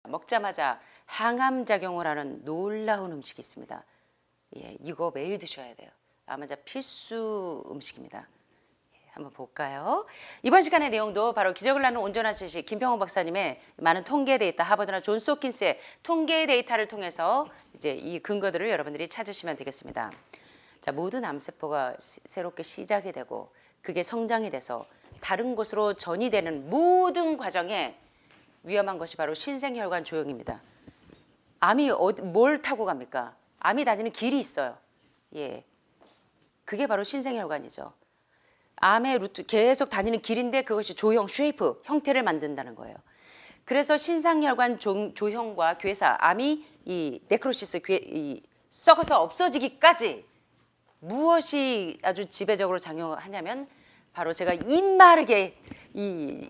먹자마자 항암 작용을 하는 놀라운 음식이 있습니다. 예, 이거 매일 드셔야 돼요. 아마 필수 음식입니다. 한번 볼까요? 이번 시간의 내용도 바로 기적을 낳는 온전한 지식 김평호 박사님의 많은 통계 데이터, 하버드나 존스 홉킨스의 통계 데이터를 통해서 이제 이 근거들을 여러분들이 찾으시면 되겠습니다. 자, 모든 암세포가 새롭게 시작이 되고 그게 성장이 돼서 다른 곳으로 전이되는 모든 과정에 위험한 것이 바로 신생혈관 조형입니다. 암이 뭘 타고 갑니까? 암이 다니는 길이 있어요. 예, 그게 바로 신생혈관이죠. 암의 루트 계속 다니는 길인데 그것이 조형, 쉐이프, 형태를 만든다는 거예요. 그래서 신생혈관 조형과 괴사, 암이 이 네크로시스, 썩어서 없어지기까지 무엇이 아주 지배적으로 작용하냐면 바로 제가 입마르게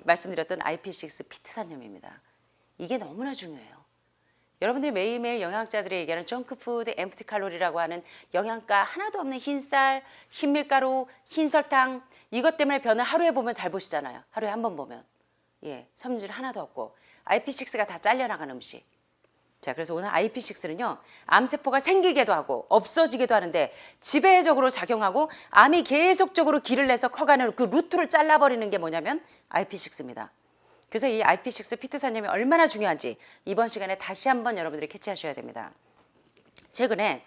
말씀드렸던 IP6 피트산염입니다. 이게 너무나 중요해요. 여러분들이 매일매일 영양학자들이 얘기하는 정크푸드, 엠프티 칼로리라고 하는 영양가 하나도 없는 흰쌀, 흰밀가루, 흰설탕 이것 때문에 변을 하루에 보면 잘 보시잖아요. 하루에 한 번 보면. 예, 섬유질 하나도 없고 IP6가 다 잘려나간 음식. 자, 그래서 오늘 IP6는요. 암세포가 생기기도 하고 없어지기도 하는데 지배적으로 작용하고 암이 계속적으로 길을 내서 커가는 그 루트를 잘라버리는 게 뭐냐면 IP6입니다. 그래서 이 IP6 피트산염이 얼마나 중요한지 이번 시간에 다시 한번 여러분들이 캐치하셔야 됩니다. 최근에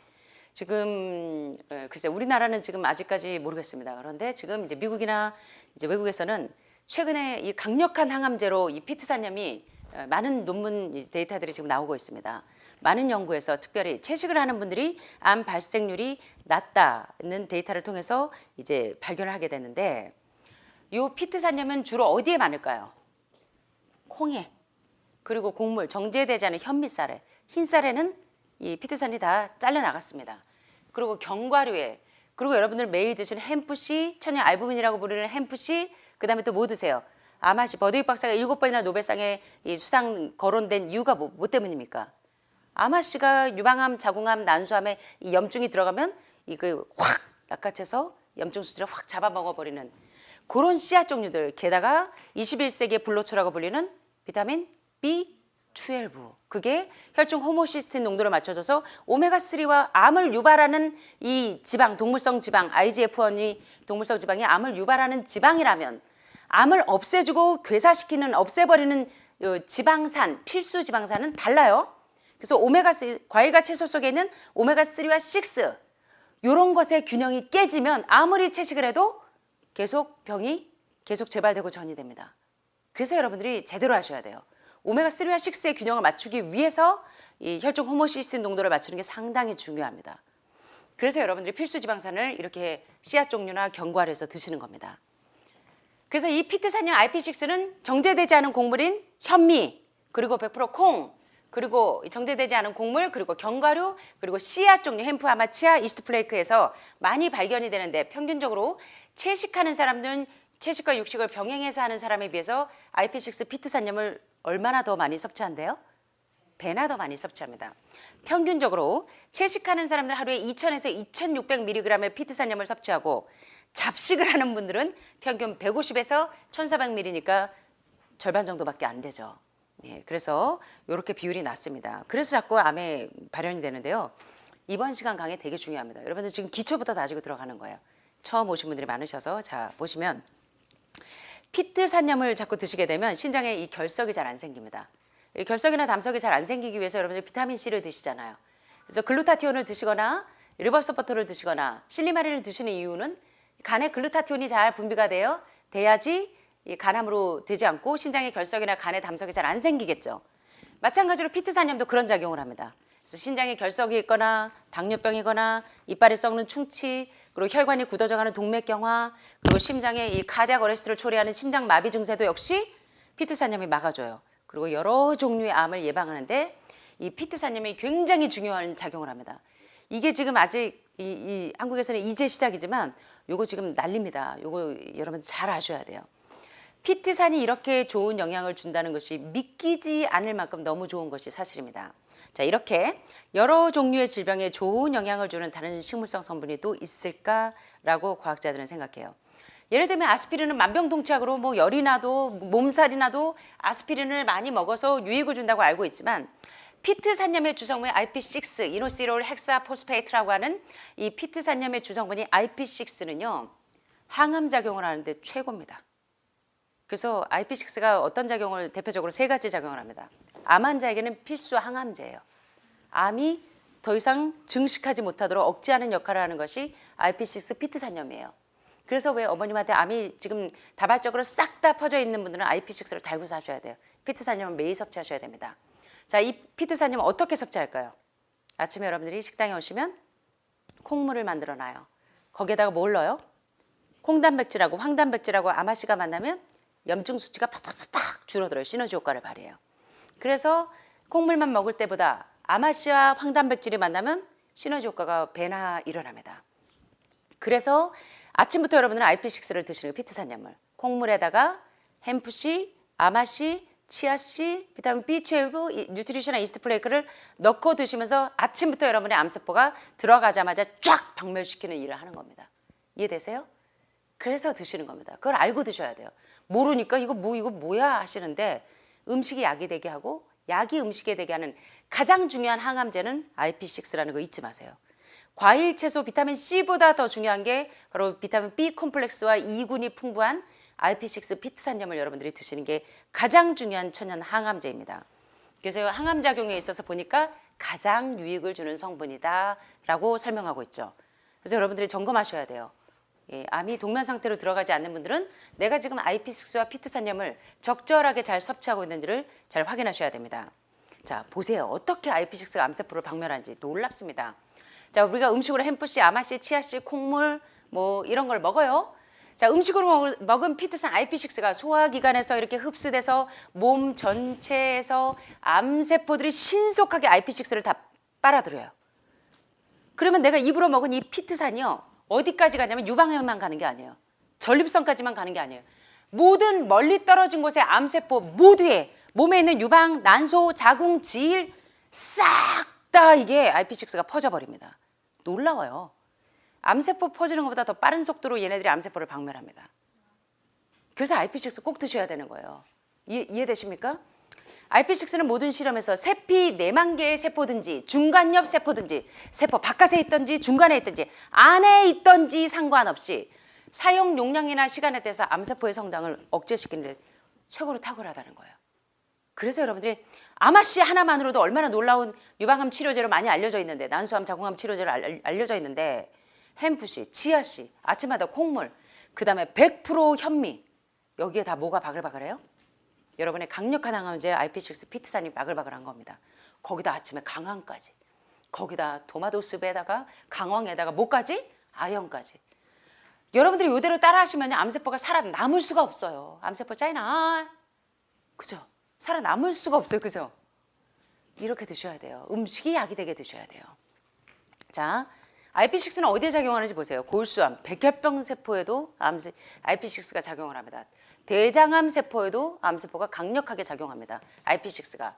지금 글쎄 우리나라는 지금 아직까지 모르겠습니다. 그런데 지금 이제 미국이나 이제 외국에서는 최근에 이 강력한 항암제로 이 피트산염이 많은 논문 데이터들이 지금 나오고 있습니다. 많은 연구에서 특별히 채식을 하는 분들이 암 발생률이 낮다는 데이터를 통해서 이제 발견을 하게 되는데 이 피트산염은 주로 어디에 많을까요? 콩에, 그리고 곡물, 정제되지 않은 현미쌀에, 흰쌀에는 이 피트산이 다 잘려 나갔습니다. 그리고 견과류에, 그리고 여러분들 매일 드시는 햄프시, 천연 알부민이라고 부르는 햄프시, 그 다음에 또 뭐 드세요? 아마시, 버드윅 박사가 7번이나 노벨상에 이 수상 거론된 이유가 뭐 때문입니까? 아마시가 유방암, 자궁암, 난수암에 이 염증이 들어가면 이거 확 낚아채서 염증 수치를 확 잡아먹어버리는 그런 씨앗 종류들, 게다가 21세기의 불로초라고 불리는 비타민 B12, 그게 혈중 호모시스틴 농도를 맞춰줘서 오메가3와 암을 유발하는 이 지방, 동물성 지방, IGF-1이 동물성 지방이 암을 유발하는 지방이라면 암을 없애주고 괴사시키는, 없애버리는 지방산, 필수 지방산은 달라요. 그래서 오메가3, 과일과 채소 속에 있는 오메가3와 6, 이런 것의 균형이 깨지면 아무리 채식을 해도 계속 병이 계속 재발되고 전이 됩니다. 그래서 여러분들이 제대로 하셔야 돼요. 오메가3와 6의 균형을 맞추기 위해서 이 혈중 호모시스틴 농도를 맞추는 게 상당히 중요합니다. 그래서 여러분들이 필수 지방산을 이렇게 씨앗 종류나 견과류에서 드시는 겁니다. 그래서 이 피트산염 IP6는 정제되지 않은 곡물인 현미, 그리고 100% 콩, 그리고 정제되지 않은 곡물, 그리고 견과류, 그리고 씨앗 종류 햄프, 아마치아, 이스트 플레이크에서 많이 발견이 되는데 평균적으로 채식하는 사람들은 채식과 육식을 병행해서 하는 사람에 비해서 IP6 피트산염을 얼마나 더 많이 섭취한대요? 배나 더 많이 섭취합니다. 평균적으로 채식하는 사람들 하루에 2000에서 2600mg의 피트산염을 섭취하고 잡식을 하는 분들은 평균 150에서 1400mg니까 절반 정도밖에 안 되죠. 예, 그래서 이렇게 비율이 낮습니다. 그래서 자꾸 암에 발현이 되는데요. 이번 시간 강의 되게 중요합니다. 여러분들 지금 기초부터 다지고 들어가는 거예요. 처음 오신 분들이 많으셔서 자 보시면 피트산염을 자꾸 드시게 되면 신장에 이 결석이 잘 안 생깁니다. 이 결석이나 담석이 잘 안 생기기 위해서 여러분들 비타민 C를 드시잖아요. 그래서 글루타티온을 드시거나 리버서포트를 드시거나 실리마린을 드시는 이유는 간에 글루타티온이 잘 분비가 돼야지 이 간암으로 되지 않고 신장의 결석이나 간에 담석이 잘 안 생기겠죠. 마찬가지로 피트산염도 그런 작용을 합니다. 그래서 신장에 결석이 있거나 당뇨병이거나 이빨이 썩는 충치, 그리고 혈관이 굳어져가는 동맥경화, 그리고 심장에 이 카디악 어레스트를 초래하는 심장마비 증세도 역시 피트산염이 막아줘요. 그리고 여러 종류의 암을 예방하는데 이 피트산염이 굉장히 중요한 작용을 합니다. 이게 지금 아직 이 한국에서는 이제 시작이지만 요거 지금 난립니다. 요거 여러분 잘 아셔야 돼요. 피트산이 이렇게 좋은 영향을 준다는 것이 믿기지 않을 만큼 너무 좋은 것이 사실입니다. 자, 이렇게 여러 종류의 질병에 좋은 영향을 주는 다른 식물성 성분이 또 있을까라고 과학자들은 생각해요. 예를 들면 아스피린은 만병통치약으로 뭐 열이 나도 몸살이 나도 아스피린을 많이 먹어서 유익을 준다고 알고 있지만 피트산염의 주성분 IP6, 이노시롤 헥사포스페이트라고 하는 이 피트산염의 주성분이 IP6는요. 항암 작용을 하는데 최고입니다. 그래서 IP6가 어떤 작용을 대표적으로 세 가지 작용을 합니다. 암 환자에게는 필수 항암제예요. 암이 더 이상 증식하지 못하도록 억제하는 역할을 하는 것이 IP6 피트산염이에요. 그래서 왜 어머님한테 암이 지금 다발적으로 싹 다 퍼져 있는 분들은 IP6를 달고 사셔야 돼요. 피트산염은 매일 섭취하셔야 됩니다. 자, 이 피트산염은 어떻게 섭취할까요? 아침에 여러분들이 식당에 오시면 콩물을 만들어 놔요. 거기에다가 뭘 넣어요? 콩단백질하고 황단백질하고 아마씨가 만나면 염증 수치가 팍팍팍 줄어들어요. 시너지 효과를 발휘해요. 그래서 콩물만 먹을 때보다 아마씨와 황단백질이 만나면 시너지 효과가 배나 일어납니다. 그래서 아침부터 여러분은 IP6를 드시는 피트산염을 콩물에다가 햄프씨, 아마씨, 치아씨, 비타민 B12, 뉴트리션한 이스트 플레이크를 넣고 드시면서 아침부터 여러분의 암세포가 들어가자마자 쫙 박멸시키는 일을 하는 겁니다. 이해되세요? 그래서 드시는 겁니다. 그걸 알고 드셔야 돼요. 모르니까 이거 뭐야 하시는데 음식이 약이 되게 하고 약이 음식이 되게 하는 가장 중요한 항암제는 IP6라는 거 잊지 마세요. 과일, 채소, 비타민 C보다 더 중요한 게 바로 비타민 B 콤플렉스와 E군이 풍부한 IP6 피트산염을 여러분들이 드시는 게 가장 중요한 천연 항암제입니다. 그래서 항암 작용에 있어서 보니까 가장 유익을 주는 성분이다라고 설명하고 있죠. 그래서 여러분들이 점검하셔야 돼요. 예, 암이 동면 상태로 들어가지 않는 분들은 내가 지금 IP6와 피트산염을 적절하게 잘 섭취하고 있는지를 잘 확인하셔야 됩니다. 자, 보세요. 어떻게 IP6가 암세포를 박멸하는지 놀랍습니다. 자, 우리가 음식으로 햄프씨, 아마씨, 치아씨, 콩물 뭐 이런 걸 먹어요. 자, 음식으로 먹은 피트산 IP6가 소화기관에서 이렇게 흡수돼서 몸 전체에서 암세포들이 신속하게 IP6를 다 빨아들여요. 그러면 내가 입으로 먹은 이 피트산이요. 어디까지 가냐면 유방에만 가는 게 아니에요. 전립선까지만 가는 게 아니에요. 모든 멀리 떨어진 곳의 암세포 모두에 몸에 있는 유방, 난소, 자궁, 질 싹 다 이게 IP6가 퍼져버립니다. 놀라워요. 암세포 퍼지는 것보다 더 빠른 속도로 얘네들이 암세포를 박멸합니다. 그래서 IP6 꼭 드셔야 되는 거예요. 이해되십니까? IP6는 모든 실험에서 세피 4만 개의 세포든지 중간엽 세포든지 세포 바깥에 있든지 중간에 있든지 안에 있든지 상관없이 사용 용량이나 시간에 대해서 암세포의 성장을 억제시키는 데 최고로 탁월하다는 거예요. 그래서 여러분들이 아마씨 하나만으로도 얼마나 놀라운 유방암 치료제로 많이 알려져 있는데 난소암, 자궁암 치료제로 알려져 있는데 햄프씨, 치아씨, 아침마다 콩물, 그 다음에 100% 현미 여기에 다 뭐가 바글바글해요? 여러분의 강력한 항암제 IP6 피트산이 바글바글한 겁니다. 거기다 아침에 강황까지, 거기다 토마토스프에다가 강황에다가 뭐까지? 아연까지. 여러분들이 이대로 따라하시면 암세포가 살아남을 수가 없어요. 암세포 짜이나, 그죠? 살아남을 수가 없어요, 그죠? 이렇게 드셔야 돼요. 음식이 약이 되게 드셔야 돼요. 자, IP6는 어디에 작용하는지 보세요. 골수암, 백혈병 세포에도 IP6가 작용을 합니다. 대장암 세포에도 암세포가 강력하게 작용합니다. IP6가.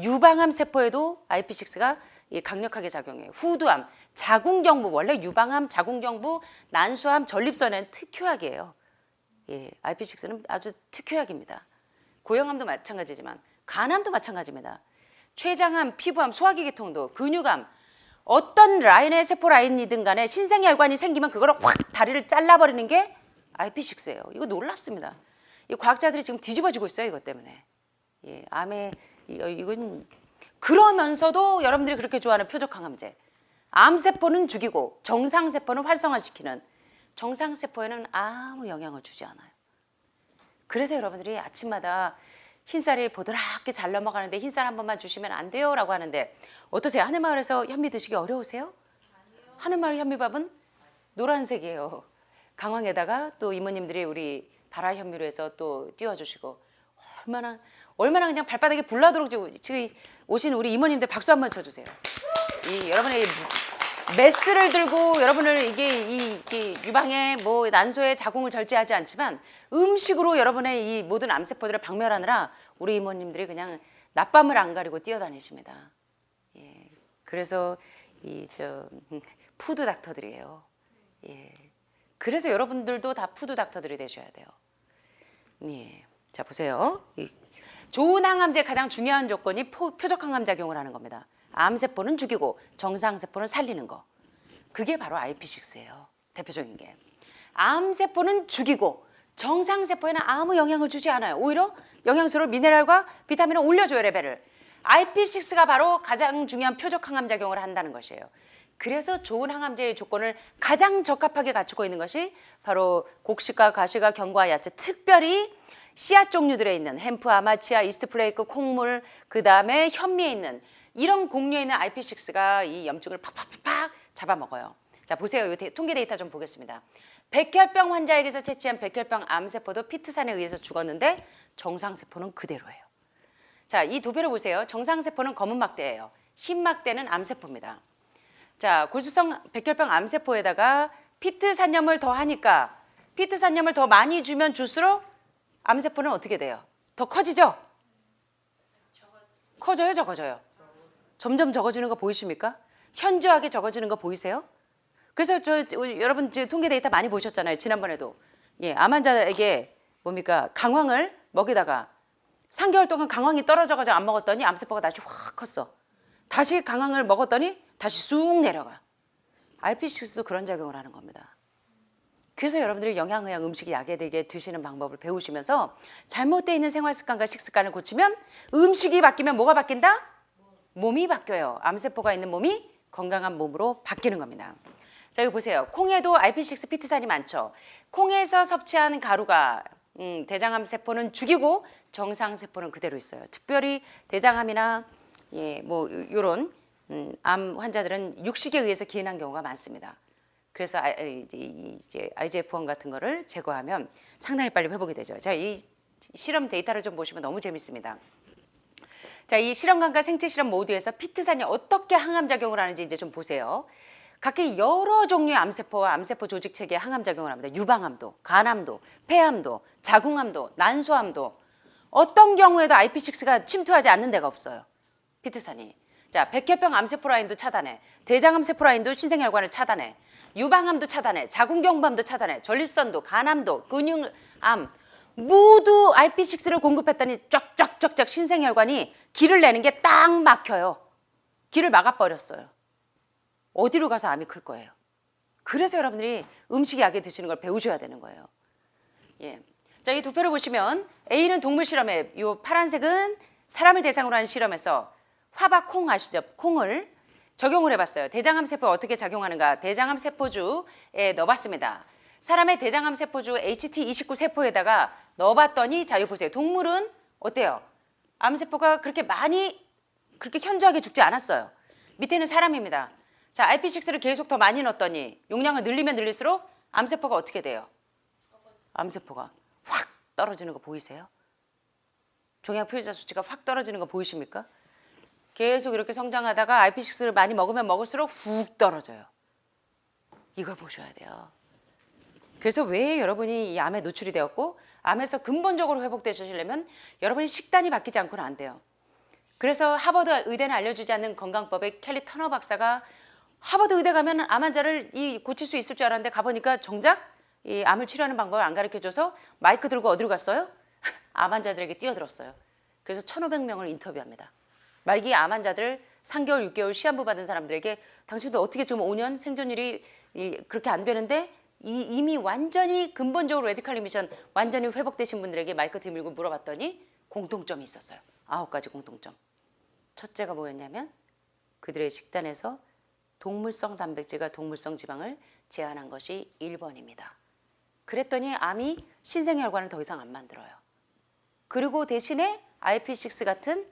유방암 세포에도 IP6가 강력하게 작용해요. 후두암, 자궁경부, 원래 유방암, 자궁경부, 난소암, 전립선에는 특효약이에요. 예, IP6는 아주 특효약입니다. 고형암도 마찬가지지만 간암도 마찬가지입니다. 췌장암, 피부암, 소화기계통도, 근육암, 어떤 라인의 세포 라인이든 간에 신생혈관이 생기면 그걸 확 다리를 잘라버리는 게 IP6예요. 이거 놀랍습니다. 이 과학자들이 지금 뒤집어지고 있어요. 이것 때문에. 예, 암에 이건 그러면서도 여러분들이 그렇게 좋아하는 표적항암제. 암세포는 죽이고 정상세포는 활성화시키는 정상세포에는 아무 영향을 주지 않아요. 그래서 여러분들이 아침마다 흰쌀이 보드랍게 잘 넘어가는데 흰쌀 한 번만 주시면 안 돼요? 라고 하는데 어떠세요? 하늘마을에서 현미 드시기 어려우세요? 아니요. 하늘마을 현미밥은 노란색이에요. 강황에다가 또 이모님들이 우리 발화 현미로 해서 또 띄워주시고 얼마나 그냥 발바닥에 불나도록 지금 오신 우리 이모님들 박수 한번 쳐주세요. 여러분의 메스를 들고 여러분을 이게 유방에 뭐 난소에 자궁을 절제하지 않지만 음식으로 여러분의 이 모든 암세포들을 박멸하느라 우리 이모님들이 그냥 낮밤을 안 가리고 뛰어다니십니다. 예, 그래서 푸드 닥터들이에요. 예. 그래서 여러분들도 다 푸드 닥터들이 되셔야 돼요. 예. 자, 보세요. 좋은 항암제의 가장 중요한 조건이 표적 항암 작용을 하는 겁니다. 암세포는 죽이고 정상세포는 살리는 거. 그게 바로 IP6예요. 대표적인 게. 암세포는 죽이고 정상세포에는 아무 영향을 주지 않아요. 오히려 영양소를 미네랄과 비타민을 올려줘요, 레벨을. IP6가 바로 가장 중요한 표적 항암 작용을 한다는 것이에요. 그래서 좋은 항암제의 조건을 가장 적합하게 갖추고 있는 것이 바로 곡식과 가시과 견과 야채, 특별히 씨앗 종류들에 있는 햄프, 아마치아, 이스트 플레이크, 콩물, 그 다음에 현미에 있는 이런 곡류에 있는 IP6가 이 염증을 팍팍팍 잡아먹어요. 자, 보세요. 이 통계 데이터 좀 보겠습니다. 백혈병 환자에게서 채취한 백혈병 암세포도 피트산에 의해서 죽었는데 정상세포는 그대로예요. 자, 이 도표를 보세요. 정상세포는 검은 막대예요. 흰 막대는 암세포입니다. 자, 골수성 백혈병 암세포에다가 피트산염을 더 하니까 피트산염을 더 많이 주면 줄수록 암세포는 어떻게 돼요? 더 커지죠? 커져요, 적어져요? 점점 적어지는 거 보이십니까? 현저하게 적어지는 거 보이세요? 그래서 여러분 통계 데이터 많이 보셨잖아요. 지난번에도. 예, 암 환자에게 뭡니까? 강황을 먹이다가 3개월 동안 강황이 떨어져가지고 안 먹었더니 암세포가 다시 확 컸어. 다시 강황을 먹었더니 다시 쑥 내려가. IP6도 그런 작용을 하는 겁니다. 그래서 여러분들이 영양의학 음식이 약에 되게 드시는 방법을 배우시면서 잘못되어 있는 생활 습관과 식습관을 고치면 음식이 바뀌면 뭐가 바뀐다? 몸이 바뀌어요. 암세포가 있는 몸이 건강한 몸으로 바뀌는 겁니다. 자, 여기 보세요. 콩에도 IP6 피트산이 많죠. 콩에서 섭취한 가루가 대장암 세포는 죽이고 정상 세포는 그대로 있어요. 특별히 대장암이나 뭐 이런 암 환자들은 육식에 의해서 기인한 경우가 많습니다. 그래서 이제 IGF-1 같은 거를 제거하면 상당히 빨리 회복이 되죠. 자, 이 실험 데이터를 좀 보시면 너무 재밌습니다. 자, 이 실험관과 생체 실험 모두에서 피트산이 어떻게 항암 작용을 하는지 이제 좀 보세요. 각기 여러 종류의 암세포와 암세포 조직 체계에 항암 작용을 합니다. 유방암도, 간암도, 폐암도, 자궁암도, 난소암도 어떤 경우에도 IP6가 침투하지 않는 데가 없어요. 피트산이. 자, 백혈병 암세포 라인도 차단해. 대장암 세포 라인도 신생혈관을 차단해. 유방암도 차단해. 자궁경부암도 차단해. 전립선도, 간암도, 근육암 모두 IP6를 공급했더니 쫙쫙쫙쫙 신생혈관이 길을 내는 게 딱 막혀요. 길을 막아버렸어요. 어디로 가서 암이 클 거예요. 그래서 여러분들이 음식 약에 드시는 걸 배우셔야 되는 거예요. 예. 자, 이 도표를 보시면 A는 동물 실험에, 이 파란색은 사람을 대상으로 한 실험에서 화박 콩 아시죠? 콩을 적용을 해봤어요. 대장암 세포가 어떻게 작용하는가? 대장암 세포주에 넣어봤습니다. 사람의 대장암 세포주 HT29 세포에다가 넣어봤더니 자, 여기 보세요. 동물은 어때요? 암세포가 그렇게 현저하게 죽지 않았어요. 밑에는 사람입니다. 자, IP6를 계속 더 많이 넣었더니 용량을 늘리면 늘릴수록 암세포가 어떻게 돼요? 암세포가 확 떨어지는 거 보이세요? 종양 표시자 수치가 확 떨어지는 거 보이십니까? 계속 이렇게 성장하다가 IP6를 많이 먹으면 먹을수록 훅 떨어져요. 이걸 보셔야 돼요. 그래서 왜 여러분이 이 암에 노출이 되었고 암에서 근본적으로 회복되시려면 여러분이 식단이 바뀌지 않고는 안 돼요. 그래서 하버드 의대는 알려주지 않는 건강법의 켈리 터너 박사가 하버드 의대 가면 암 환자를 고칠 수 있을 줄 알았는데 가보니까 정작 이 암을 치료하는 방법을 안 가르쳐줘서 마이크 들고 어디로 갔어요? 암 환자들에게 뛰어들었어요. 그래서 1,500명을 인터뷰합니다. 말기 암 환자들 3개월, 6개월 시한부 받은 사람들에게 당신도 어떻게 지금 5년 생존율이 그렇게 안 되는데 이미 완전히 근본적으로 레디칼 리미션 완전히 회복되신 분들에게 마이크 들고 물어봤더니 공통점이 있었어요. 9가지 공통점. 첫째가 뭐였냐면 그들의 식단에서 동물성 단백질과 동물성 지방을 제한한 것이 1번입니다. 그랬더니 암이 신생혈관을 더 이상 안 만들어요. 그리고 대신에 IP6 같은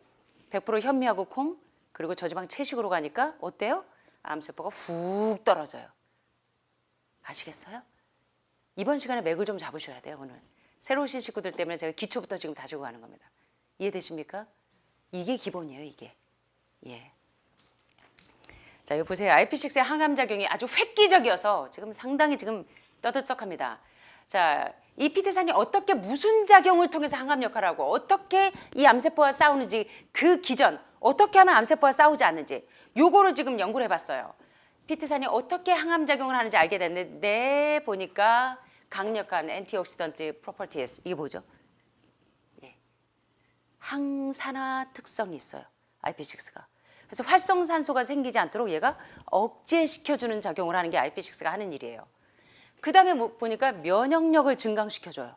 100% 현미하고 콩 그리고 저지방 채식으로 가니까 어때요? 암세포가 훅 떨어져요. 아시겠어요? 이번 시간에 맥을 좀 잡으셔야 돼요. 오늘 새로 오신 식구들 때문에 제가 기초부터 지금 다지고 가는 겁니다. 이해되십니까? 이게 기본이에요. 이게. 예. 자, 여기 보세요. IP6의 항암 작용이 아주 획기적이어서 지금 상당히 지금 떠들썩합니다. 자, 이 피트산이 어떻게 무슨 작용을 통해서 항암 역할을 하고 어떻게 이 암세포와 싸우는지 그 기전 어떻게 하면 암세포와 싸우지 않는지 요거를 지금 연구를 해봤어요. 피트산이 어떻게 항암 작용을 하는지 알게 됐는데 보니까 강력한 엔티옥시던트 프로퍼티스 이게 뭐죠? 예. 항산화 특성이 있어요. IP6가. 그래서 활성산소가 생기지 않도록 얘가 억제시켜주는 작용을 하는 게 IP6가 하는 일이에요. 그 다음에 보니까 면역력을 증강시켜줘요.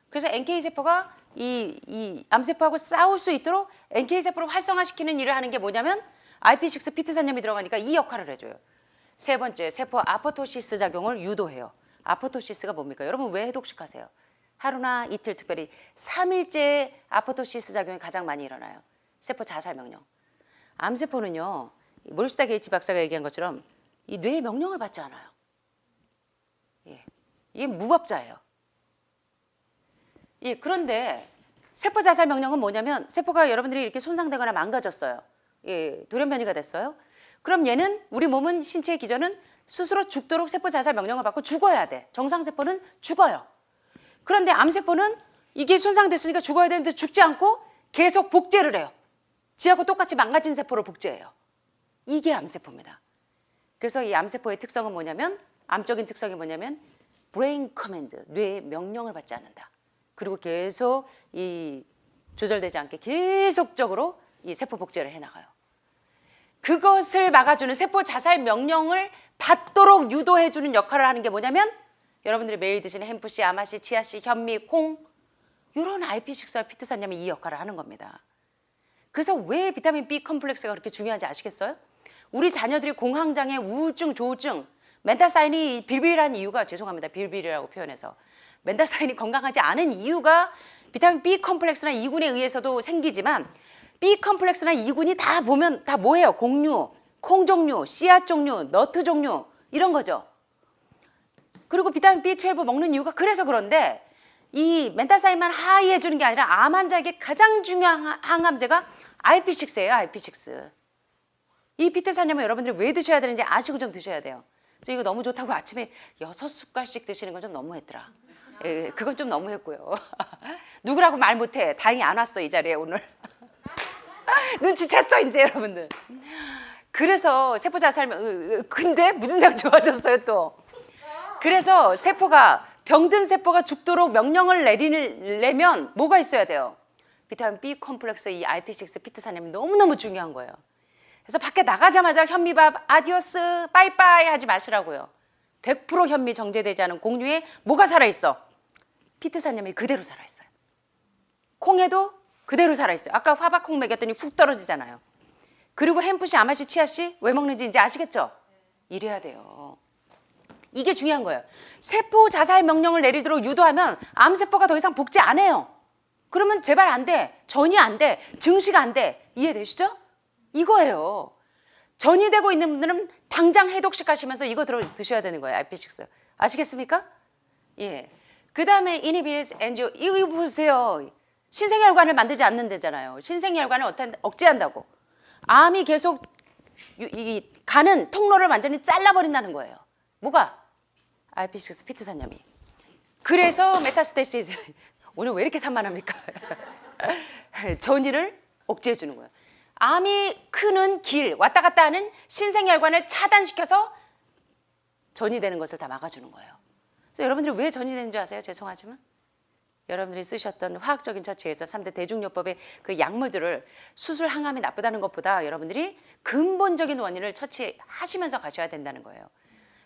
그래서 NK세포가 이 암세포하고 싸울 수 있도록 NK세포를 활성화시키는 일을 하는 게 뭐냐면 IP6 피트산염이 들어가니까 이 역할을 해줘요. 세 번째, 세포 아포토시스 작용을 유도해요. 아포토시스가 뭡니까? 여러분 왜 해독식하세요? 하루나 이틀, 특별히 3일째 아포토시스 작용이 가장 많이 일어나요. 세포 자살 명령. 암세포는요, 모리스타 게이츠 박사가 얘기한 것처럼 이 뇌의 명령을 받지 않아요. 예, 이게 무법자예요. 예, 그런데 세포 자살 명령은 뭐냐면 세포가 여러분들이 이렇게 손상되거나 망가졌어요. 예, 돌연변이가 됐어요. 그럼 얘는 우리 몸은 신체의 기전은 스스로 죽도록 세포 자살 명령을 받고 죽어야 돼. 정상세포는 죽어요. 그런데 암세포는 이게 손상됐으니까 죽어야 되는데 죽지 않고 계속 복제를 해요. 지하고 똑같이 망가진 세포를 복제해요. 이게 암세포입니다. 그래서 이 암세포의 특성은 뭐냐면 암적인 특성이 뭐냐면 브레인 커맨드, 뇌의 명령을 받지 않는다. 그리고 계속 이 조절되지 않게 계속적으로 이 세포 복제를 해나가요. 그것을 막아주는 세포 자살 명령을 받도록 유도해주는 역할을 하는 게 뭐냐면 여러분들이 매일 드시는 햄프씨, 아마씨, 치아씨, 현미, 콩 이런 IP6와 피트산염이 이 역할을 하는 겁니다. 그래서 왜 비타민 B 컴플렉스가 그렇게 중요한지 아시겠어요? 우리 자녀들이 공황장애, 우울증, 조울증, 멘탈 사인이 빌빌한 이유가 죄송합니다. 빌빌이라고 표현해서 멘탈 사인이 건강하지 않은 이유가 비타민 B 컴플렉스나 E군에 의해서도 생기지만 B 컴플렉스나 E군이 다 보면 다 뭐예요? 곡류, 콩 종류, 씨앗 종류, 너트 종류 이런 거죠. 그리고 비타민 B12 먹는 이유가 그래서 그런데 이 멘탈 사인만 하이해 주는 게 아니라 암 환자에게 가장 중요한 항암제가 IP6예요. IP6. 이 피트산염을 여러분들이 왜 드셔야 되는지 아시고 좀 드셔야 돼요. 그래서 이거 너무 좋다고 아침에 6숟갈씩 드시는 건 좀 너무했더라. 예, 그건 좀 너무했고요. 누구라고 말 못해. 다행히 안 왔어 이 자리에 오늘. 눈치챘어 이제 여러분들. 그래서 세포 자살 근데 무진장 좋아졌어요 또. 그래서 세포가 병든 세포가 죽도록 명령을 내면 뭐가 있어야 돼요? 비타민 B 컴플렉스 이 IP6 피트산염이 너무너무 중요한 거예요. 그래서 밖에 나가자마자 현미밥 아디오스 빠이빠이 하지 마시라고요. 100% 현미 정제되지 않은 곡류에 뭐가 살아있어? 피트산염이 그대로 살아있어요. 콩에도 그대로 살아있어요. 아까 화박콩 먹였더니 훅 떨어지잖아요. 그리고 햄프씨, 아마씨, 치아씨 왜 먹는지 이제 아시겠죠? 이래야 돼요. 이게 중요한 거예요. 세포 자살 명령을 내리도록 유도하면 암세포가 더 이상 복제 안 해요. 그러면 재발 안 돼. 전이 안 돼. 증시가 안 돼. 이해되시죠? 이거예요. 전이 되고 있는 분들은 당장 해독식 하시면서 이거 드셔야 되는 거예요. IP6. 아시겠습니까? 예. 그 다음에 이니비스 엔지오 이거 보세요. 신생혈관을 만들지 않는다잖아요. 신생혈관을 억제한다고. 암이 계속 가는 통로를 완전히 잘라버린다는 거예요. 뭐가? IP6 피트산염이. 그래서 메타스테시스 오늘 왜 이렇게 산만합니까? 전이를 억제해 주는 거예요. 암이 크는 길 왔다 갔다 하는 신생혈관을 차단시켜서 전이 되는 것을 다 막아주는 거예요. 그래서 여러분들이 왜 전이 되는 줄 아세요? 죄송하지만 여러분들이 쓰셨던 화학적인 처치에서 3대 대중요법의 그 약물들을 수술 항암이 나쁘다는 것보다 여러분들이 근본적인 원인을 처치하시면서 가셔야 된다는 거예요.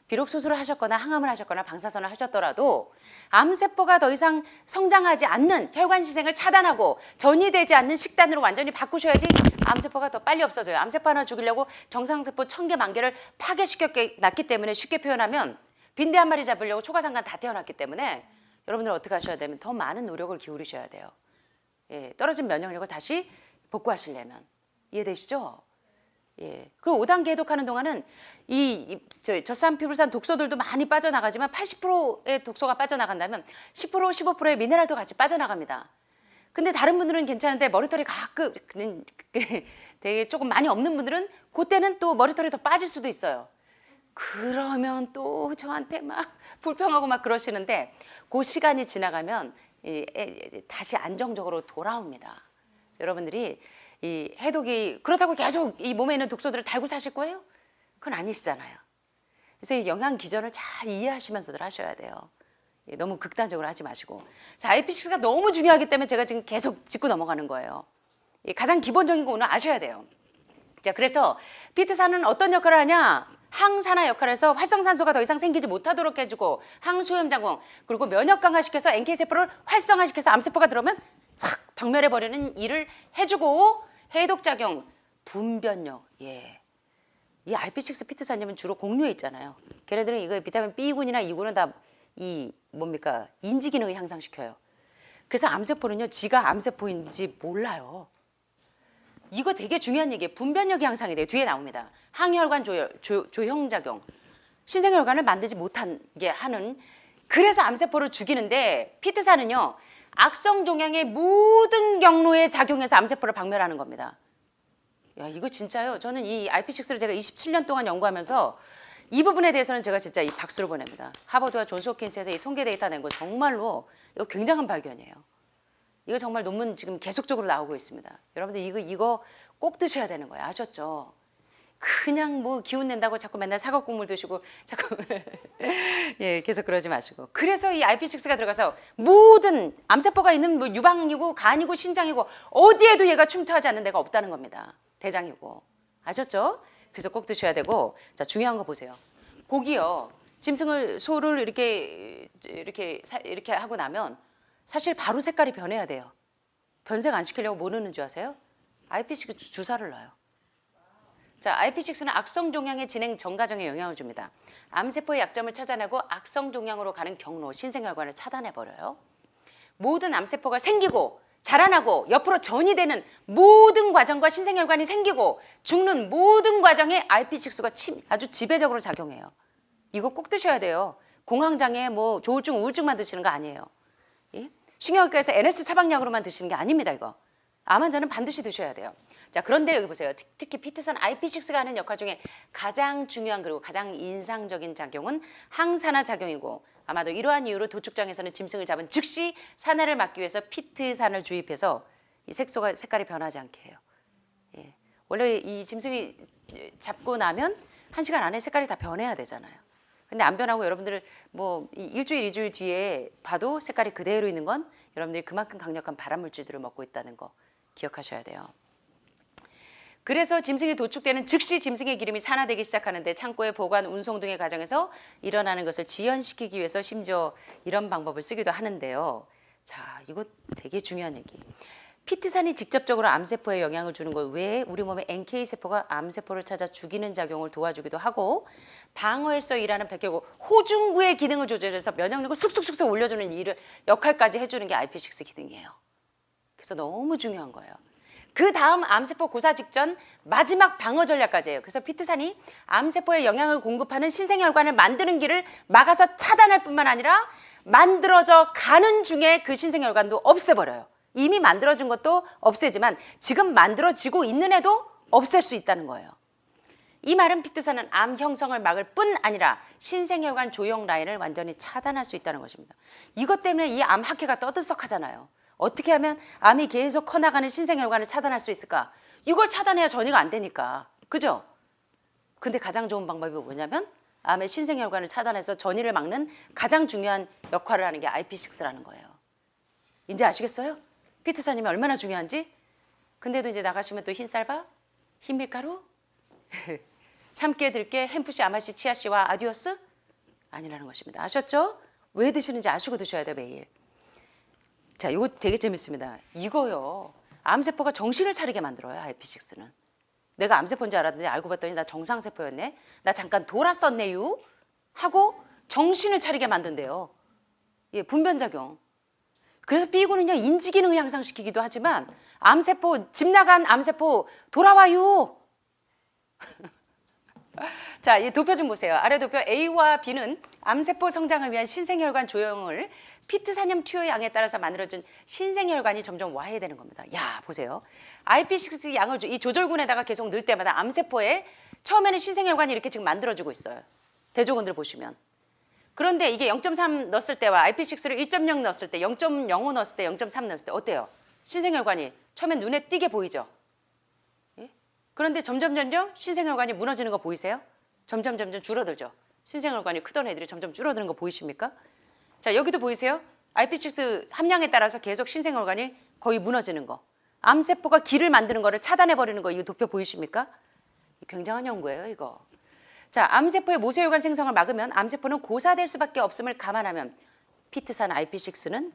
비록 수술을 하셨거나 항암을 하셨거나 방사선을 하셨더라도 암세포가 더 이상 성장하지 않는 혈관 시생을 차단하고 전이 되지 않는 식단으로 완전히 바꾸셔야지 암세포가 더 빨리 없어져요. 암세포 하나 죽이려고 정상세포 1000개, 10,000개를 파괴시켰기 때문에 쉽게 표현하면 빈대 한 마리 잡으려고 초가상간 다 태어났기 때문에 여러분들 어떻게 하셔야 되면 더 많은 노력을 기울이셔야 돼요. 예, 떨어진 면역력을 다시 복구하시려면. 이해되시죠? 예. 그리고 5단계 해독하는 동안은 젖산피불산 독소들도 많이 빠져나가지만 80%의 독소가 빠져나간다면 10%, 15%의 미네랄도 같이 빠져나갑니다. 근데 다른 분들은 괜찮은데 머리털이 가끔 되게 조금 많이 없는 분들은 그때는 또 머리털이 더 빠질 수도 있어요. 그러면 또 저한테 막 불평하고 막 그러시는데 그 시간이 지나가면 다시 안정적으로 돌아옵니다. 여러분들이 이 해독이 그렇다고 계속 이 몸에 있는 독소들을 달고 사실 거예요? 그건 아니시잖아요. 그래서 이 영양 기전을 잘 이해하시면서들 하셔야 돼요. 너무 극단적으로 하지 마시고. 자, IP6가 너무 중요하기 때문에 제가 지금 계속 짚고 넘어가는 거예요. 가장 기본적인 거 오늘 아셔야 돼요. 자, 그래서 피트산은 어떤 역할을 하냐? 항산화 역할을 해서 활성산소가 더 이상 생기지 못하도록 해주고 항소염 작용, 그리고 면역 강화시켜서 NK세포를 활성화시켜서 암세포가 들어오면 확 박멸해버리는 일을 해주고, 해독작용, 분변력. 예. 이 IP6 피트산염은 주로 공류에 있잖아요. 걔네들은 이거 비타민 B군이나 E군은 다 이 뭡니까? 인지 기능을 향상시켜요. 그래서 암세포는요, 지가 암세포인지 몰라요. 이거 되게 중요한 얘기예요. 분변력이 향상이 돼요. 뒤에 나옵니다. 항혈관 조형작용. 신생혈관을 만들지 못하게 하는, 그래서 암세포를 죽이는데 피트산은요, 악성 종양의 모든 경로에 작용해서 암세포를 박멸하는 겁니다. 야, 이거 진짜요. 저는 이 IP6를 제가 27년 동안 연구하면서 이 부분에 대해서는 제가 진짜 이 박수를 보냅니다. 하버드와 존스홉킨스에서 이 통계 데이터 낸 거 정말로 이거 굉장한 발견이에요. 이거 정말 논문 지금 계속적으로 나오고 있습니다. 여러분들 이거 꼭 드셔야 되는 거예요. 아셨죠? 그냥 뭐 기운 낸다고 자꾸 맨날 사과 국물 드시고 자꾸 예, 계속 그러지 마시고. 그래서 이 IP6가 들어가서 모든 암세포가 있는 뭐 유방이고 간이고 신장이고 어디에도 얘가 침투하지 않는 데가 없다는 겁니다. 대장이고. 아셨죠? 그래서 꼭 드셔야 되고. 자, 중요한 거 보세요. 고기요. 짐승을 소를 이렇게 하고 나면 사실 바로 색깔이 변해야 돼요. 변색 안 시키려고 뭐 넣는 줄 아세요? IP6 주사를 놔요. 자, IP6는 악성 종양의 진행 전 과정에 영향을 줍니다. 암세포의 약점을 찾아내고 악성 종양으로 가는 경로, 신생혈관을 차단해버려요. 모든 암세포가 생기고 자라나고 옆으로 전이 되는 모든 과정과 신생혈관이 생기고 죽는 모든 과정에 IP6가 아주 지배적으로 작용해요. 이거 꼭 드셔야 돼요. 공황장애, 뭐 조울증, 우울증만 드시는 거 아니에요. 예? 신경외과에서 NS 처방약으로만 드시는 게 아닙니다. 이거. 암 환자는 반드시 드셔야 돼요. 자, 그런데 여기 보세요. 특히 피트산 IP6가 하는 역할 중에 가장 중요한 그리고 가장 인상적인 작용은 항산화 작용이고, 아마도 이러한 이유로 도축장에서는 짐승을 잡은 즉시 산화를 막기 위해서 피트산을 주입해서 이 색깔이 변하지 않게 해요. 예. 원래 이 짐승이 잡고 나면 1시간 안에 색깔이 다 변해야 되잖아요. 근데 안 변하고 여러분들 뭐 일주일, 2주일 뒤에 봐도 색깔이 그대로 있는 건 여러분들이 그만큼 강력한 발암물질들을 먹고 있다는 거 기억하셔야 돼요. 그래서 짐승이 도축되는 즉시 짐승의 기름이 산화되기 시작하는데 창고에 보관, 운송 등의 과정에서 일어나는 것을 지연시키기 위해서 심지어 이런 방법을 쓰기도 하는데요. 자, 이거 되게 중요한 얘기. 피트산이 직접적으로 암세포에 영향을 주는 것 외에 우리 몸의 NK세포가 암세포를 찾아 죽이는 작용을 도와주기도 하고, 방어에서 일하는 백혈구 호중구의 기능을 조절해서 면역력을 쑥쑥쑥 올려주는 역할까지 해주는 게 IP6 기능이에요. 그래서 너무 중요한 거예요. 그 다음 암세포 고사 직전 마지막 방어 전략까지 해요. 그래서 피트산이 암세포에 영향을 공급하는 신생혈관을 만드는 길을 막아서 차단할 뿐만 아니라 만들어져 가는 중에 그 신생혈관도 없애버려요. 이미 만들어진 것도 없애지만 지금 만들어지고 있는 애도 없앨 수 있다는 거예요. 이 말은 피트산은 암 형성을 막을 뿐 아니라 신생혈관 조형 라인을 완전히 차단할 수 있다는 것입니다. 이것 때문에 이 암 학회가 떠들썩하잖아요. 어떻게 하면 암이 계속 커나가는 신생혈관을 차단할 수 있을까? 이걸 차단해야 전이가 안 되니까. 그죠? 근데 가장 좋은 방법이 뭐냐면 암의 신생혈관을 차단해서 전이를 막는 가장 중요한 역할을 하는 게 IP6라는 거예요. 이제 아시겠어요? 피트산님이 얼마나 중요한지? 근데도 이제 나가시면 또 흰쌀밥, 흰밀가루, 참깨, 들깨, 햄프씨, 아마씨, 치아씨와 아디오스? 아니라는 것입니다. 아셨죠? 왜 드시는지 아시고 드셔야 돼요, 매일. 자, 이거 되게 재밌습니다. 이거요. 암세포가 정신을 차리게 만들어요, IP6는. 내가 암세포인 줄 알았는데 알고 봤더니 나 정상세포였네. 나 잠깐 돌았었네요. 하고 정신을 차리게 만든대요. 예, 분변작용. 그래서 B군은요, 인지기능을 향상시키기도 하지만 암세포, 집 나간 암세포 돌아와요. 자, 이 도표 좀 보세요. 아래 도표 A와 B는 암세포 성장을 위한 신생혈관 조형을 피트산염 투여 양에 따라서 만들어진 신생혈관이 점점 와해되는 겁니다. 야, 보세요. IP6 양을 이 조절군에다가 계속 넣을 때마다 암세포에 처음에는 신생혈관이 이렇게 지금 만들어지고 있어요. 대조군들 보시면. 그런데 이게 0.3 넣었을 때와 IP6를 1.0 넣었을 때, 0.05 넣었을 때, 0.3 넣었을 때 어때요? 신생혈관이 처음엔 눈에 띄게 보이죠? 예? 그런데 점점 신생혈관이 무너지는 거 보이세요? 점점 줄어들죠. 신생혈관이 크던 애들이 점점 줄어드는 거 보이십니까? 자, 여기도 보이세요? IP6 함량에 따라서 계속 신생혈관이 거의 무너지는 거. 암세포가 길을 만드는 거를 차단해버리는 거, 이거 도표 보이십니까? 굉장한 연구예요, 이거. 자, 암세포의 모세혈관 생성을 막으면 암세포는 고사될 수밖에 없음을 감안하면 피트산 IP6는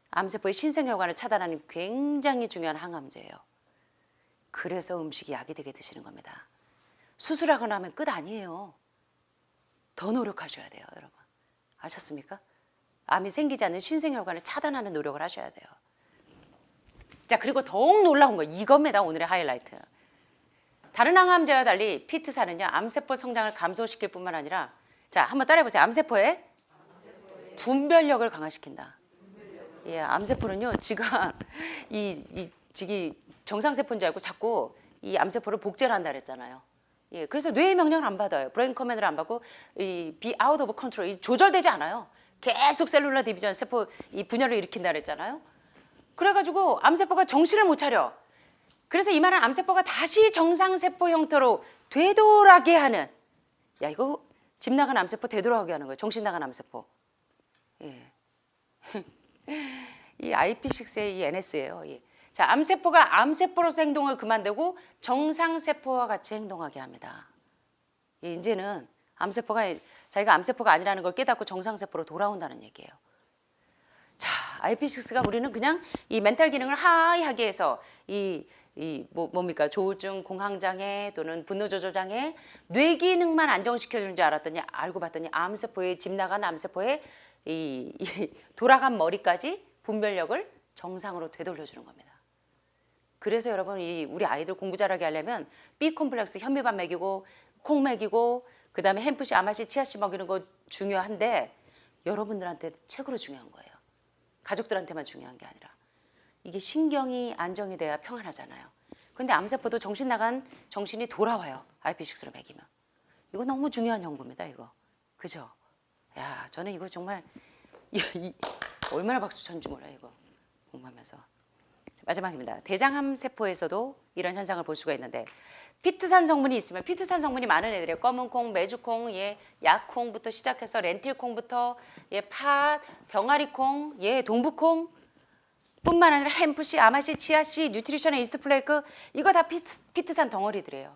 암세포의 신생혈관을 차단하는 굉장히 중요한 항암제예요. 그래서 음식이 약이 되게 드시는 겁니다. 수술하거나 하면 끝 아니에요. 더 노력하셔야 돼요, 여러분. 아셨습니까? 암이 생기지 않는 신생혈관을 차단하는 노력을 하셔야 돼요. 자, 그리고 더욱 놀라운 거 이겁니다, 오늘의 하이라이트. 다른 항암제와 달리 피트산은요, 암세포 성장을 감소시킬 뿐만 아니라, 자, 한번 따라해보세요. 암세포의 분별력을 강화시킨다. 예, 암세포는요, 지가 지기 정상세포인 줄 알고 자꾸 이 암세포를 복제를 한다 그랬잖아요. 예, 그래서 뇌의 명령을 안 받아요. 브레인 커맨드를 안 받고 이 be out of control, 조절되지 않아요. 계속 셀룰라 디비전 세포 이 분열을 일으킨다 그랬잖아요. 그래가지고 암세포가 정신을 못 차려. 그래서 이 말은 암세포가 다시 정상세포 형태로 되돌아게 하는, 야, 이거 집 나간 암세포 되돌아오게 하는 거예요. 정신 나간 암세포. 예. 이 IP6의 이 NS예요. 예. 자, 암세포가 암세포로서 행동을 그만두고 정상세포와 같이 행동하게 합니다. 예, 이제는 암세포가 자기가 암세포가 아니라는 걸 깨닫고 정상세포로 돌아온다는 얘기예요. 자, IP6가 우리는 그냥 이 멘탈 기능을 하이하게 해서 뭡니까? 조울증, 공황장애 또는 분노조절장애, 뇌 기능만 안정시켜주는 줄 알았더니 알고 봤더니 암세포의 집 나간 암세포의 돌아간 머리까지 분별력을 정상으로 되돌려주는 겁니다. 그래서 여러분 우리 아이들 공부 잘하게 하려면 B 콤플렉스 현미밥 먹이고 콩 먹이고 그다음에 햄프시, 아마시, 치아씨 먹이는 거 중요한데 여러분들한테 최고로 중요한 거예요. 가족들한테만 중요한 게 아니라 이게 신경이 안정이 돼야 평안하잖아요. 근데 암세포도 정신이 돌아와요. IP6를 먹이면. 이거 너무 중요한 연구입니다. 이거. 그죠? 야, 저는 이거 정말 얼마나 박수 쳤는지 몰라요. 이거 공부하면서. 마지막입니다. 대장암 세포에서도 이런 현상을 볼 수가 있는데 피트산 성분이 있으면 피트산 성분이 많은 애들이에요. 검은콩, 메주콩, 예, 약콩부터 시작해서 렌틸콩부터 예, 팥, 병아리콩, 예, 동부콩 뿐만 아니라 햄프씨, 아마씨, 치아씨, 뉴트리션의 이스트 플레이크 이거 다 피트산 덩어리들이에요.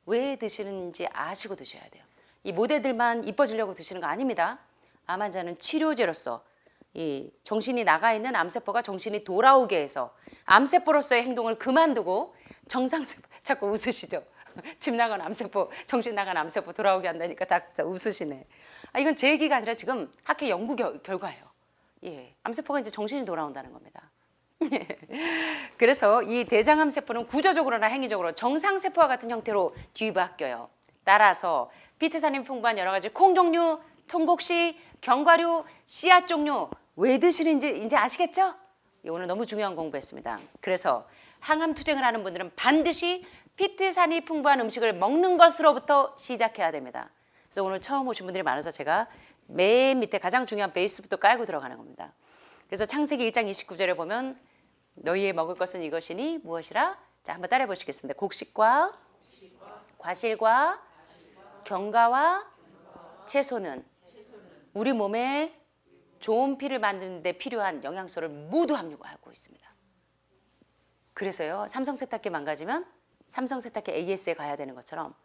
왜 드시는지 아시고 드셔야 돼요. 이 모델들만 이뻐지려고 드시는 거 아닙니다. 암 환자는 치료제로서 이 정신이 나가 있는 암세포가 정신이 돌아오게 해서 암세포로서의 행동을 그만두고 정상세포 자꾸 웃으시죠. 집 나간 암세포, 정신 나간 암세포 돌아오게 한다니까 다 웃으시네. 이건 제 얘기가 아니라 지금 학회 연구 결과예요. 예, 암세포가 이제 정신이 돌아온다는 겁니다. 그래서 이 대장암 세포는 구조적으로나 행위적으로 정상세포와 같은 형태로 뒤바뀌어요. 따라서 피트산이 풍부한 여러 가지 콩 종류, 통곡씨, 견과류, 씨앗 종류 왜 드시는지 이제 아시겠죠? 오늘 너무 중요한 공부했습니다. 그래서 항암 투쟁을 하는 분들은 반드시 피트산이 풍부한 음식을 먹는 것으로부터 시작해야 됩니다. 그래서 오늘 처음 오신 분들이 많아서 제가 맨 밑에 가장 중요한 베이스부터 깔고 들어가는 겁니다. 그래서 창세기 1장 29절에 보면 너희의 먹을 것은 이것이니 무엇이라? 자, 한번 따라해 보시겠습니다. 곡식과 과실과 견과와 채소는 우리 몸에 좋은 피를 만드는 데 필요한 영양소를 모두 함유하고 있습니다. 그래서요, 삼성 세탁기 망가지면 삼성 세탁기 AS에 가야 되는 것처럼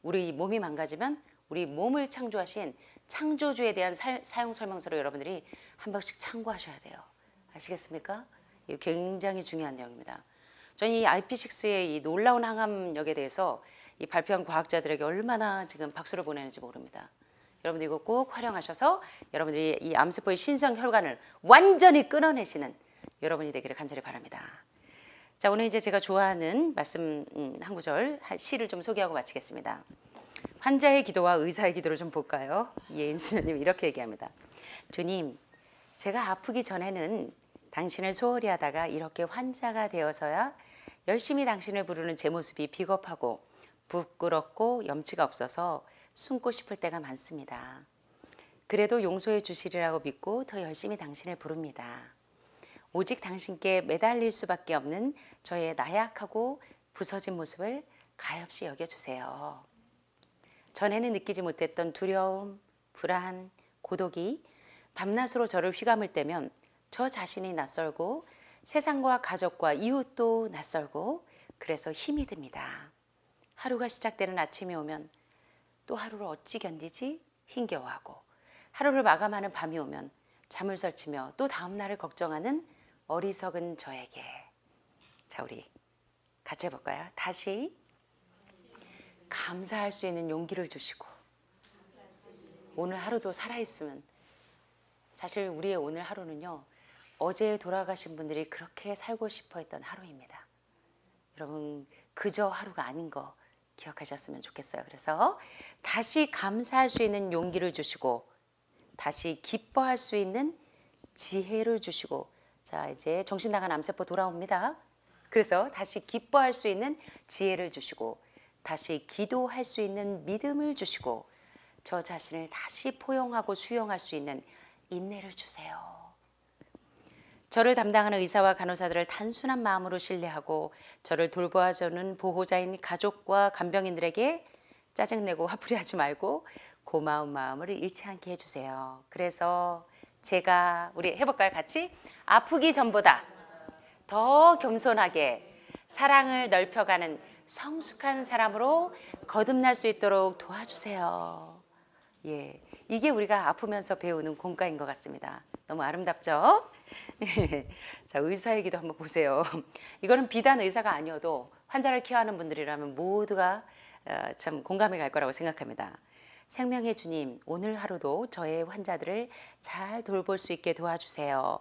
우리 몸이 망가지면 우리 몸을 창조하신 창조주에 대한 사용 설명서를 여러분들이 한 번씩 참고하셔야 돼요. 아시겠습니까? 이거 굉장히 중요한 내용입니다. 저는 이 IP6의 이 놀라운 항암력에 대해서 이 발표한 과학자들에게 얼마나 지금 박수를 보내는지 모릅니다. 여러분들 이거 꼭 활용하셔서 여러분들이 이 암세포의 신성 혈관을 완전히 끊어내시는 여러분이 되기를 간절히 바랍니다. 자, 오늘 이제 제가 좋아하는 말씀 한 구절 시를 좀 소개하고 마치겠습니다. 환자의 기도와 의사의 기도를 좀 볼까요? 예인수님 이렇게 얘기합니다. 주님, 제가 아프기 전에는 당신을 소홀히 하다가 이렇게 환자가 되어서야 열심히 당신을 부르는 제 모습이 비겁하고 부끄럽고 염치가 없어서 숨고 싶을 때가 많습니다. 그래도 용서해 주시리라고 믿고 더 열심히 당신을 부릅니다. 오직 당신께 매달릴 수밖에 없는 저의 나약하고 부서진 모습을 가엾이 여겨주세요. 전에는 느끼지 못했던 두려움, 불안, 고독이 밤낮으로 저를 휘감을 때면 저 자신이 낯설고 세상과 가족과 이웃도 낯설고 그래서 힘이 듭니다. 하루가 시작되는 아침이 오면 또 하루를 어찌 견디지 힘겨워하고 하루를 마감하는 밤이 오면 잠을 설치며 또 다음 날을 걱정하는 어리석은 저에게 자 우리 같이 해볼까요? 다시 감사할 수 있는 용기를 주시고 오늘 하루도 살아있으면 사실 우리의 오늘 하루는요 어제 돌아가신 분들이 그렇게 살고 싶어 했던 하루입니다. 여러분 그저 하루가 아닌 거 기억하셨으면 좋겠어요. 그래서 다시 감사할 수 있는 용기를 주시고 다시 기뻐할 수 있는 지혜를 주시고 자 이제 정신 나간 암세포 돌아옵니다. 그래서 다시 기뻐할 수 있는 지혜를 주시고 다시 기도할 수 있는 믿음을 주시고 저 자신을 다시 포용하고 수용할 수 있는 인내를 주세요. 저를 담당하는 의사와 간호사들을 단순한 마음으로 신뢰하고 저를 돌보아주는 보호자인 가족과 간병인들에게 짜증내고 화풀이하지 말고 고마운 마음을 잃지 않게 해주세요. 그래서 제가 우리 해볼까요? 같이 아프기 전보다 더 겸손하게 사랑을 넓혀가는 성숙한 사람으로 거듭날 수 있도록 도와주세요. 예, 이게 우리가 아프면서 배우는 공과인 것 같습니다. 너무 아름답죠? 자, 의사 얘기도 한번 보세요. 이거는 비단 의사가 아니어도 환자를 케어하는 분들이라면 모두가 참 공감이 갈 거라고 생각합니다. 생명의 주님, 오늘 하루도 저의 환자들을 잘 돌볼 수 있게 도와주세요.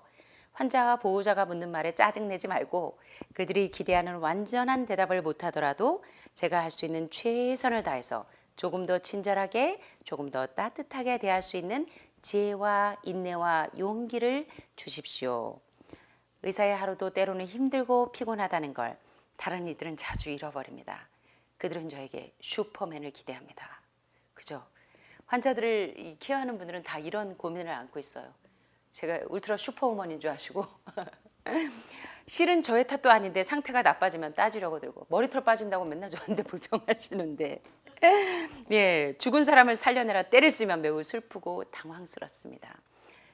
환자와 보호자가 묻는 말에 짜증내지 말고 그들이 기대하는 완전한 대답을 못하더라도 제가 할 수 있는 최선을 다해서 조금 더 친절하게 조금 더 따뜻하게 대할 수 있는 지혜와 인내와 용기를 주십시오. 의사의 하루도 때로는 힘들고 피곤하다는 걸 다른 이들은 자주 잃어버립니다. 그들은 저에게 슈퍼맨을 기대합니다. 그죠? 환자들을 케어하는 분들은 다 이런 고민을 안고 있어요. 제가 울트라 슈퍼우먼인 줄 아시고 실은 저의 탓도 아닌데 상태가 나빠지면 따지려고 들고 머리털 빠진다고 맨날 저한테 불평하시는데 예, 죽은 사람을 살려내라 때를 쓰면 매우 슬프고 당황스럽습니다.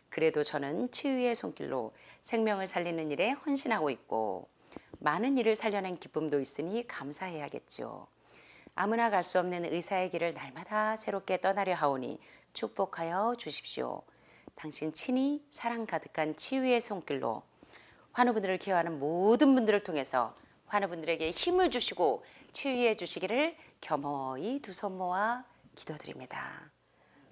그래도 저는 치유의 손길로 생명을 살리는 일에 헌신하고 있고 많은 일을 살려낸 기쁨도 있으니 감사해야겠죠. 아무나 갈 수 없는 의사의 길을 날마다 새롭게 떠나려 하오니 축복하여 주십시오. 당신 친히 사랑 가득한 치유의 손길로 환우분들을 케어하는 모든 분들을 통해서 환우분들에게 힘을 주시고 치유해 주시기를 겸허히 두 손 모아 기도드립니다.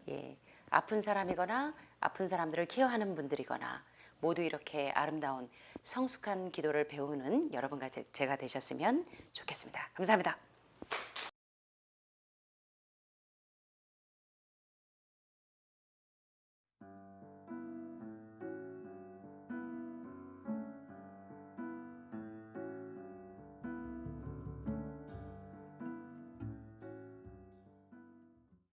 예, 아픈 사람이거나 아픈 사람들을 케어하는 분들이거나 모두 이렇게 아름다운 성숙한 기도를 배우는 여러분과 제가 되셨으면 좋겠습니다. 감사합니다.